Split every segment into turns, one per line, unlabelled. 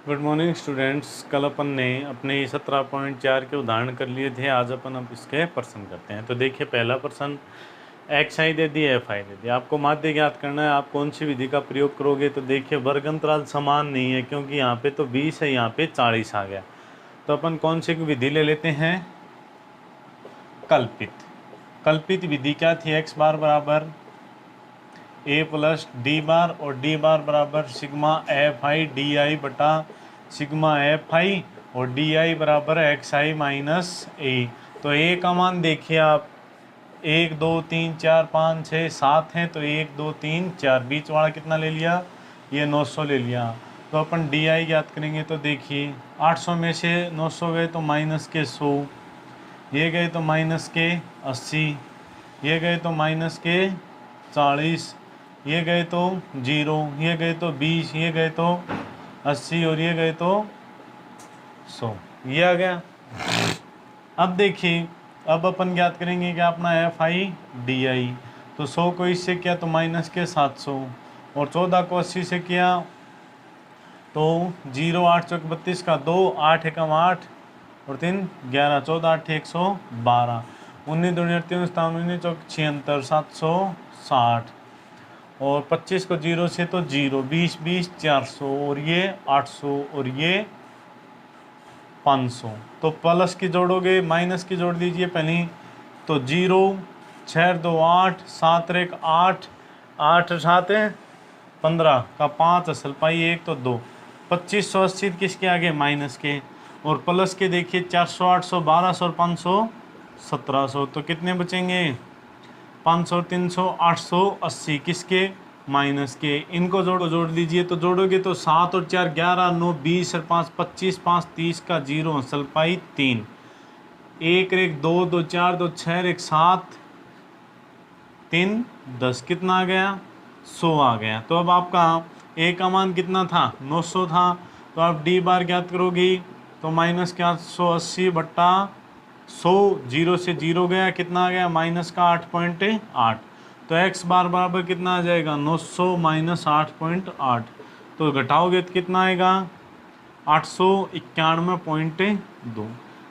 Good morning students. कल अपन ने अपने 17.4 के उदाहरण कर लिए थे। आज अपन अब इसके प्रश्न करते हैं। तो देखिए, पहला प्रश्न x I they the, F I दे दी। आपको माध्य ज्ञात करना है। आप कौन सी विधि का प्रयोग करोगे? तो देखिए, वर्ग अंतराल समान नहीं है, क्योंकि यहाँ पे तो 20 है, यहाँ पे 40 आ गया। तो अपन कौन सी विधि ले लेते हैं? कल्पित विधि क्या थी? एक्स बार बराबर ए प्लस डी बार और डी बार बराबर sigma F I D I बटा सिग्मा एफ आई और डी आई बराबर एक्स आई माइनस ए। तो ए का मान देखिए आप, 1 2 3 4 5 6 7 हैं, तो 1 2 3 4, बीच वाला कितना ले लिया? ये 900 ले लिया। तो अपन डी आई ज्ञात करेंगे। तो देखिए, 800 में से 900 गए तो माइनस के 100, ये गए तो माइनस के 80, ये गए तो माइनस के 40, ये गए तो 0, ये गए तो 20, ये गए तो 80 और ये गए तो 100। ये आ गया। अब देखिए, अब अपन ज्ञात करेंगे क्या अपना एफ आई डी आई। तो 100 को इससे किया तो माइनस के 700 और 14 को 80 से किया तो 0 8 चौक 32 का 2, 8 एकम 8 और 3 11, 14 8 112, 19 दूनी 38, 19 चौक 76, 760 और 25 को 0 से तो 0, 20 20 400 और ये 800 और ये 500। तो प्लस की जोड़ोगे, माइनस की जोड़ दीजिए पहले। तो 0 6 2 8 7 1 8 8 7 15 का 5 असल पाई 1 तो 2, 2580 किसके आगे? माइनस के। और प्लस के देखिए 400 800 1200 और 500 1700। तो कितने बचेंगे? 500 300 880 किसके? माइनस के। इनको जोड़ दीजिए। तो जोड़ोगे तो 7 और 4 11 9 20 और 5 25, 5 30 का 0 असल पाई 3, 1 1 2 2 4 2 6 1 7 3 10, कितना आ गया? 100 आ गया। तो अब आपका ए का मान कितना था? 900 था। तो आप डी बार ज्ञात करोगी तो माइनस क्या? 180 बट्टा 100, 0 से 0 गया, कितना आ गया? माइनस का 8.8। तो एक्स बार बराबर कितना आ जाएगा? 900 माइनस 8.8। तो घटाओगे तो कितना आएगा? 891.2।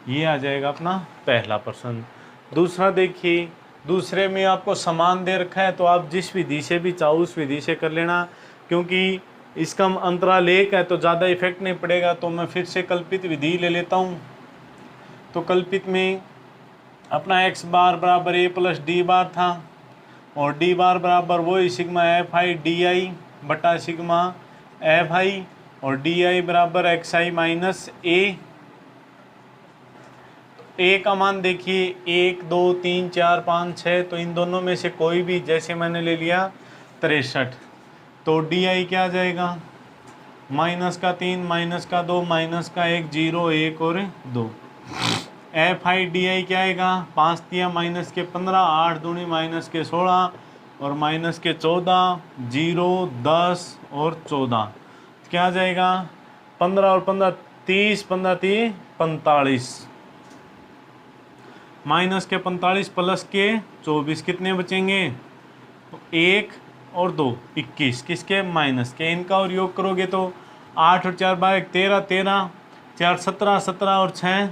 ये आ जाएगा अपना पहला प्रश्न। दूसरा देखिए, दूसरे में आपको समान दे रखा है, तो आप जिस विधि से भी चाहो उस विधि से कर लेना, क्योंकि इसका अंतराल 1 है तो ज़्यादा इफेक्ट नहीं पड़ेगा। तो मैं फिर से कल्पित विधि ले लेता हूँ। तो कल्पित में अपना एक्स बार बराबर ए प्लस डी बार था और डी बार बराबर वही sigma F I D I बटा सिग्मा एफ आई और डी आई बराबर एक्स आई माइनस ए। ए का मान देखिए 1 2 3 4 5 6, तो इन दोनों में से कोई भी, जैसे मैंने ले लिया 63। तो डी आई क्या आ जाएगा? माइनस का 3 माइनस का 2 माइनस का 1 0 1 और 2। एफ आई डी आई क्या आएगा? 5 दिया माइनस के 15, 8 दूनी माइनस के 16 और माइनस के 14, 0 10 और 14, क्या आ जाएगा? 15 और 15 30, 15 30 45, माइनस के 45 प्लस के 24, कितने बचेंगे? 1 और 2 21, किसके? माइनस के। इनका और योग करोगे तो 8 और 4 12 13 13, 4 17 17 और 6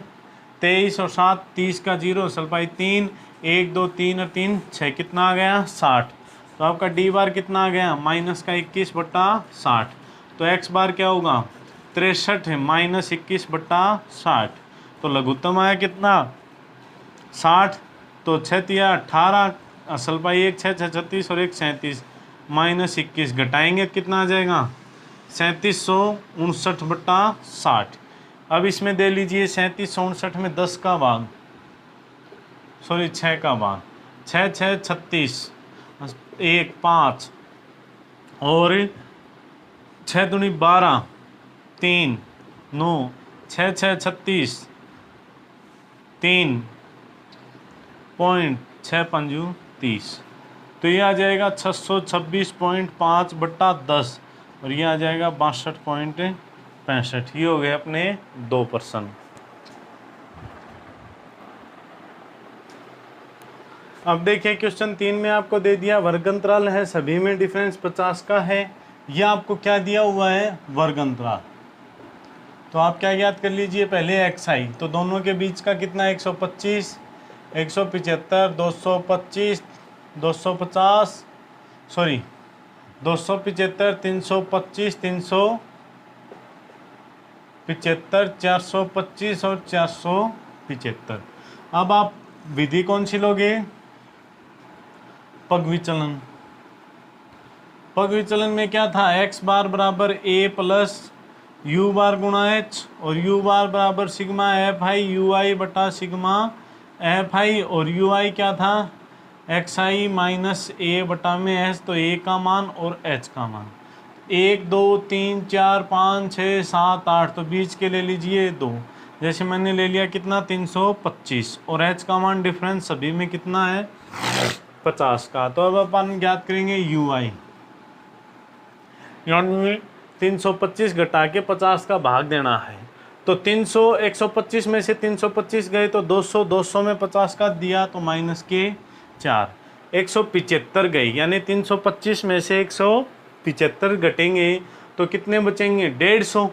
23 और 7 30 का 0 सल्पाई 3 1 2 3 और 3 6, कितना आ गया? 60। तो आपका डी बार कितना आ गया? माइनस का 21 बट्टा 60। तो एक्स बार क्या होगा? 63 है माइनस 21 बट्टा 60। तो लघुत्तम आया कितना? 60। तो 6 तिया 18 असल पाई 1 6 6 36 और 1 37 माइनस 21, घटाएंगे कितना आ जाएगा? 3759 बट्टा 60। अब इसमें दे लीजिए 3759 में 10 का भाग, सॉरी 6 का भाग, 6 6 36 1 5 और 6 दूनी 12 3 9 6 6 36 3 पॉइंट 6 पंजू 30। तो ये आ जाएगा 626.5 बट्टा 10 और ये आ जाएगा 62.65। ये हो गए अपने 2 प्रश्न। अब देखिए, क्वेश्चन 3 में आपको दे दिया वर्ग अंतराल है, सभी में डिफरेंस 50 का है। यह आपको क्या दिया हुआ है? वर्ग अंतराल। तो आप क्या याद कर लीजिए पहले एक्स आई, तो दोनों के बीच का कितना 125, 175, 225, 250, सॉरी 275, 325, 375, 425 और 475। अब आप विधि कौन सी लोगे? पग विचलन। पग विचलन में क्या था? एक्स बार बराबर ए प्लस यू बार गुणा एच, और यू बार बराबर सिग्मा एफ आई यू आई बटा सिग्मा एफ आई, और यू आई क्या था? एक्स आई माइनस ए बटा में एच, तो ए का मान और एच का मान 1 2 3 4 5 6 7 8, तो बीच के ले लीजिए 2, जैसे मैंने ले लिया कितना 325, और एच का मान डिफरेंस सभी में कितना है 50 का। तो अब अपन ज्ञात करेंगे यू आई, यानी 325 घटा के 50 का भाग देना है। तो 300 125 में से 325 गए तो 200, 200 में 50 का दिया तो माइनस के 4, 175 गई, यानी 325 में से 175 घटेंगे तो कितने बचेंगे 150।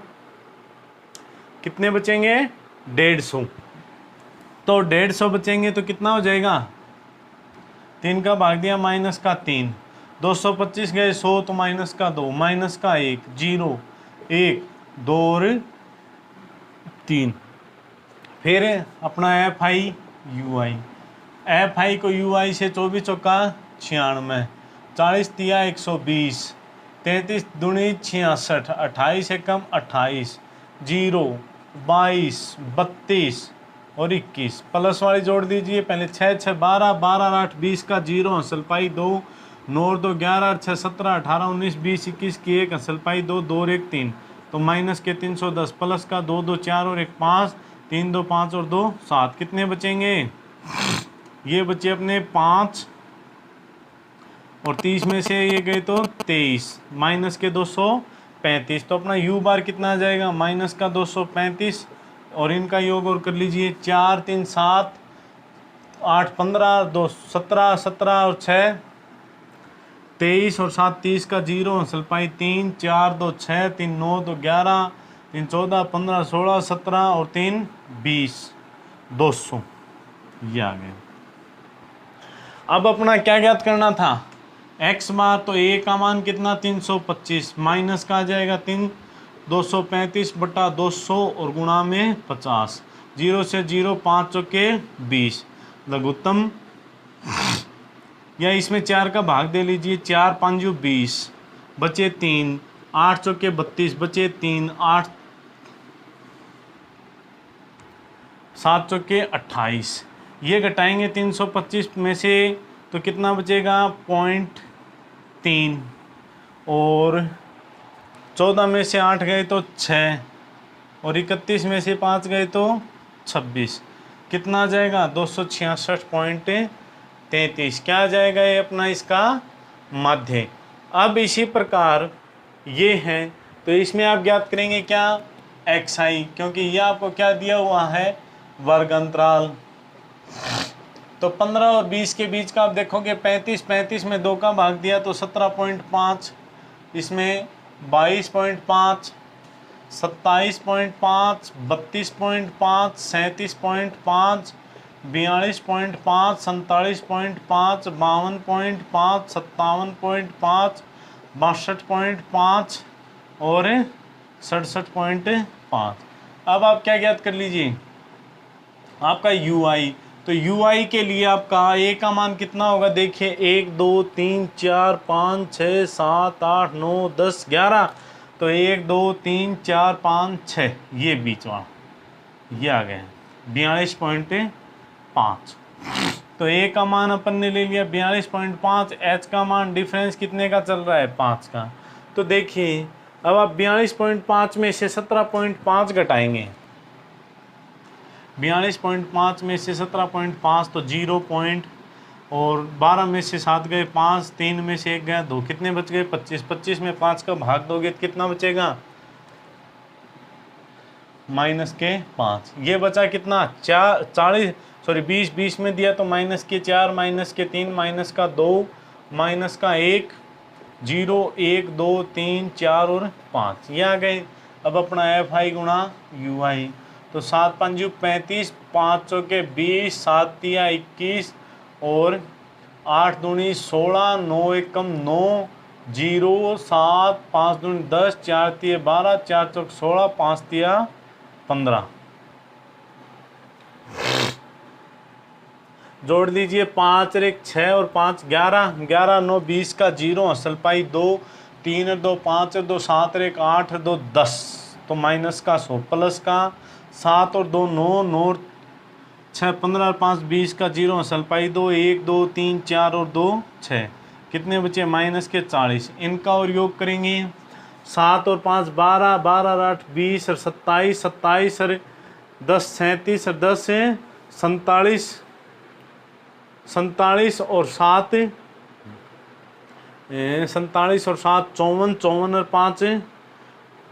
कितने बचेंगे 150। तो 150 बचेंगे तो कितना हो जाएगा 3 का भाग दिया माइनस का 3, 225 गए 100 तो माइनस का 2, माइनस का 1, 0 1 2 और 3। फिर अपना F I you I, F I को यू आई से 24 चौका 96, 40 दिया 120, 33 दूनी 66, 28 एकम 28, 0 22 32 और 21, प्लस वाली जोड़ दीजिए पहले 6 6 12, 12 8 20 का 0, हंसल पाई 2, 9 2 11, 6 17, 18 19 20 21 की 1, हंसल पाई 2, 2 और 1 3, तो माइनस के 310, प्लस का 2 2 4 और 1 5, 3 2 5 और 2 7, कितने बचेंगे ये बचे अपने 5, और 30 में से ये गए तो 23, माइनस के 235, तो अपना यू बार कितना आ जाएगा माइनस का 235, और इनका योग और कर लीजिए 4 3 7 8 15 2 17 17 और 6 23 और 7 30 का 0, हंसल पाई 3 4 2 6 3 9 2 11 3 14 15 16 17 और 3 20, 200 ये आ गए। अब अपना क्या ज्ञात करना था x बार, तो a का मान कितना 325, माइनस का आ जाएगा 235 बटा 200 और गुणा में 50, 0 से 0 5 चौके 20, लघुत्तम, या इसमें 4 का भाग दे लीजिए, 4 5 20 बचे 3, 8 चौके 32 बचे 3, 8 7 चौके 28, ये घटाएंगे 325 में से तो कितना बचेगा 0.3, और 14 में से 8 गए तो 6, और 31 में से 5 गए तो 26, कितना आ जाएगा 266.33, क्या आ जाएगा ये अपना इसका माध्य। अब इसी प्रकार ये है, तो इसमें आप ज्ञात करेंगे क्या एक्स आई, क्योंकि ये आपको क्या दिया हुआ है वर्ग अंतराल। तो 15 और 20 के बीच का आप देखोगे 35, 35 में 2 का भाग दिया तो 17.5, इसमें 22.5, 27.5, 32.5, 37.5, 42.5, 47.5, 52.5, 57.5, 62.5 और 67.5। अब आप क्या ज्ञात कर लीजिए आपका यू आई, तो यू आई के लिए आपका ए का मान कितना होगा देखिए 1 2 3 4 5 6 7 8 9 10 11, तो 1 2 3 4 5 6 ये बीच वाला ये आ गए 42.5, तो ए का मान अपन ने ले लिया 42.5, एच का मान डिफरेंस कितने का चल रहा है 5 का। तो देखिए अब आप 42.5 में से 17.5 घटाएंगे, 42.5 में से 17.5 तो 0 पॉइंट, और 12 में से 7 गए 5, 3 में से 1 गया 2, कितने बच गए 25, 25 में 5 का भाग दोगे तो कितना बचेगा माइनस के 5, ये बचा कितना 40 सॉरी 20, 20 में दिया तो माइनस के 4, माइनस के 3, माइनस का 2, माइनस का 1, 0 1 2 3 4 और 5 ये आ गए। अब अपना एफ आई गुणा यू आई, तो 7 5 35, 5 चौके 20, 7 तिया 21 और 8 दूनी 16, 9 एकम 9, 0 7, 5 दूनी 10, 4 तिया 12, 4 चौक 16, 5 तिया 15। जोड़ दीजिए 5 और 1 6 और 5 11, 11 9 20 का 0, असल पाई 2, 3 और 2 5 और 2 7 और 1 8 और 2 10, तो माइनस का 100 प्लस का 7 और 2 9, 9 और 6 15 और 5 20 का 0, असल पाई 2 1 2 3 4 और 2 6, कितने बचे माइनस के 40। इनका और योग करेंगे 7 और 5 12, 12 और 8 20 और 27, 27 और 10 37 और 10 से 47, 47 और 7 47 और 7 54, 54 और 5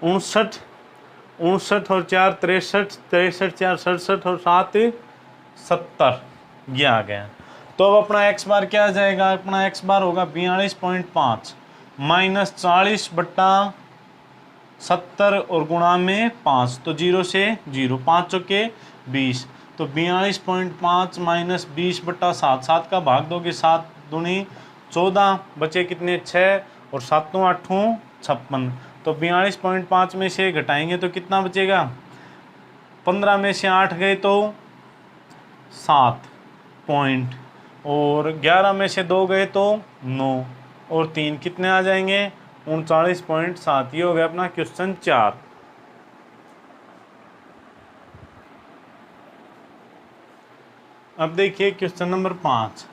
59, 59 और 4 63, 63 4 67 और 7 70, ये आ गया। तो अब अपना एक्स बार क्या आ जाएगा, अपना एक्स बार होगा 42.5 माइनस 40 बट्टा 70 और गुणा में 5, तो 0 से 0, 5 चौके 20, तो 42.5 माइनस 20 बट्टा 7, 7 का भाग दोगे 7 दूनी 14, बचे कितने 6 और 7 8 56, तो 42.5 में से घटाएंगे तो कितना बचेगा, 15 में से 8 गए तो 7 पॉइंट, और 11 में से 2 गए तो 9 और 3 कितने आ जाएंगे 39.7। ये हो गया अपना क्वेश्चन 4। अब देखिए क्वेश्चन नंबर 5,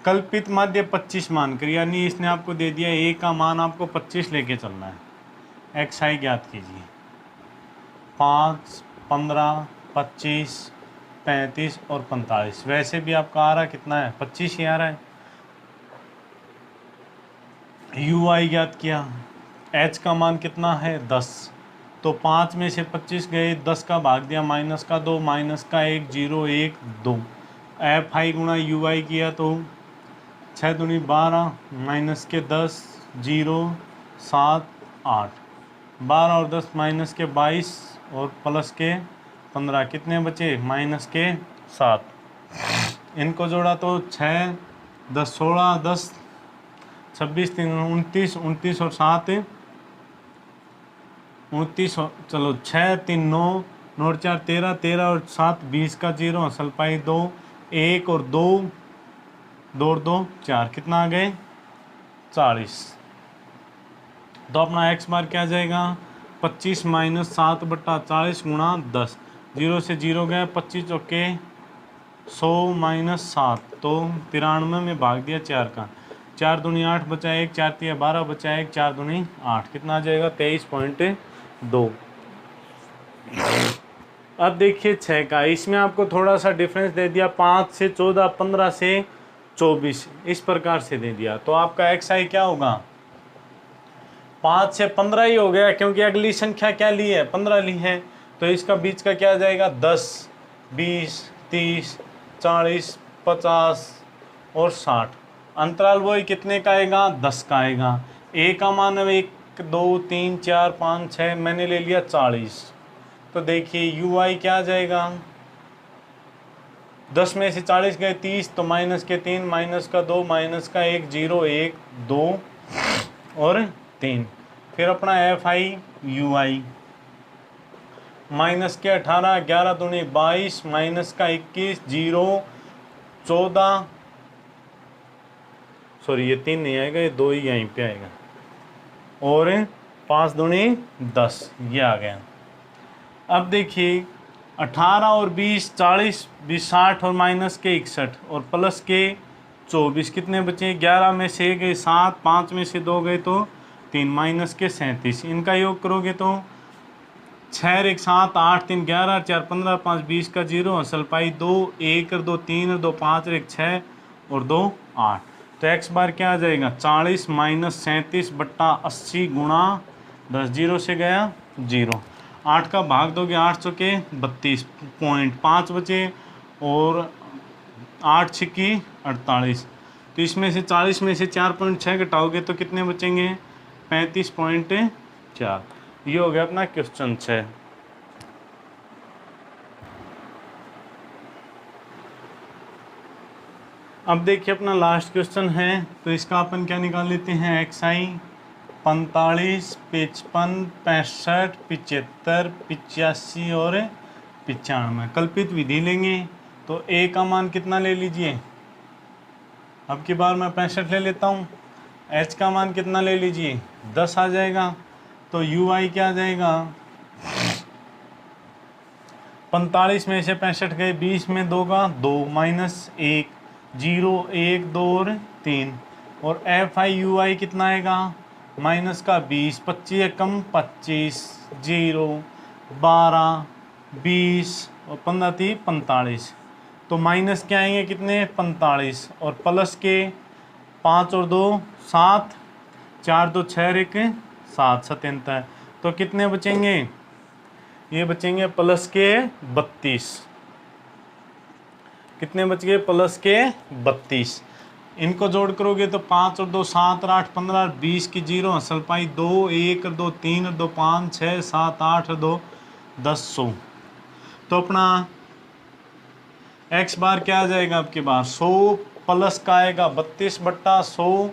कल्पित माध्य 25 मानकर, यानी इसने आपको दे दिया ए का मान आपको 25 लेके चलना है। एक्स आई ज्ञात कीजिए, 5 15 25 35 और 45, वैसे भी आपका आ रहा कितना है 25 ही आ रहा है। यू आई ज्ञात किया, एच का मान कितना है 10, तो 5 में से 25 गए, 10 का भाग दिया माइनस का 2, माइनस का 1 0 1 2, एफ आई गुणा यू आई किया तो 6 दूनी 12, माइनस के 10 0 7 8, 12 और 10 माइनस के 22 और प्लस के 15, कितने बचे माइनस के 7। इनको जोड़ा तो 6 10 16 10 26 3 29, 29 और 7 29, चलो 6 3 9 9 और 4 13, 13 और 7 20 का 0, असल पाई 2 1 और 2 2 और 2 4, कितना आ गए 40। तो अपना एक्स बार क्या आ जाएगा 25 माइनस 7 बट्टा 40 गुणा 10, 0 से 0 गए, 25 चौके 100 माइनस 7, तो 93 में भाग दिया 4 का, 4 दूनी 8 बचा 1, 4 तिया 12 बचा 1, 4 दूनी 8, कितना आ जाएगा 23.2। अब देखिए 6 का, इसमें आपको थोड़ा सा डिफरेंस दे दिया, 5 से 14, 15 से 24, इस प्रकार से दे दिया, तो आपका एक्स आई क्या होगा 5 से 15 ही हो गया, क्योंकि अगली संख्या क्या ली है 15 ली है, तो इसका बीच का क्या आ जाएगा 10 20 30 40 50 और 60, अंतराल वही कितने का आएगा 10 का आएगा। ए का मान है 1 2 3 4 5 6, मैंने ले लिया 40, तो देखिए यू आई क्या आ जाएगा 10 में से 40 गए 30, तो माइनस के 3 माइनस का 2 माइनस का 1 0 1 2 और 3, फिर अपना F I you I minus के 18 11 दूनी 22 माइनस का 21 0 14, सॉरी ये 3 नहीं आएगा, ये 2 ही यहीं पे आएगा, और 5 दूनी 10, ये आ गया। अब देखिए 18 और 20 40 20 60 और माइनस के 61 और प्लस के 24, कितने बचे 11 में से गए 7, 5 में से 2 गए तो 3, माइनस के 37, इनका योग करोगे तो 6 1 7 8 3 11 4 15 5 20 का 0, असल पाई 2 1 और 2 3 और 2 5 1 6 और 2 8, तो एक्स बार क्या आ जाएगा 40 माइनस 37 बट्टा 80 गुणा 10, 0 से गया 0, 8 का भाग दोगे 8 चौके 32, पॉइंट 5 बचे और 8 छिक्की 48, तो इसमें से 40 में से 4.6 घटाओगे तो कितने बचेंगे 35.4। ये हो गया अपना क्वेश्चन 6। अब देखिए अपना लास्ट क्वेश्चन है, तो इसका अपन क्या निकाल लेते हैं, xi 45, 55, 65, 75, 85 और 95 कल्पित विधि लेंगे। तो a का मान कितना ले लीजिए, अब की बार मैं 65 ले लेता हूँ। h का मान कितना ले लीजिए, 10 आ जाएगा। तो ui क्या आ जाएगा, 45 में से 65 गए, 20 में 2 का 2 माइनस 1, 0 1 2 और 3, और FI कितना आएगा, माइनस का 20, 25 एकम 25, 0 12 20 और 15 थी 45। तो माइनस क्या आएंगे कितने, 45, और प्लस के 5 और 2 7, 4 2 6 और 1 7, 77। तो कितने बचेंगे, ये बचेंगे प्लस के 32। कितने बच गए, प्लस के 32। इनको जोड़ करोगे तो 5 और 2 7 और 8 15, 20 की 0 हसल पाई 2 1 और 2 3 और 2 5 6 7 8 और 2 10 100। तो अपना x बार क्या आ जाएगा आपके बार, 100 प्लस का आएगा 32/100,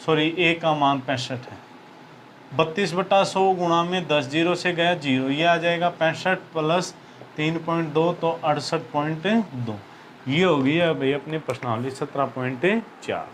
सॉरी a का मान 65 है, 32/100 गुणा में 10, 0 से गया 0, ये आ जाएगा 65 प्लस 3.2 तो 68.2। ये हो गई है भाई अपनी प्रश्नावली 17.4।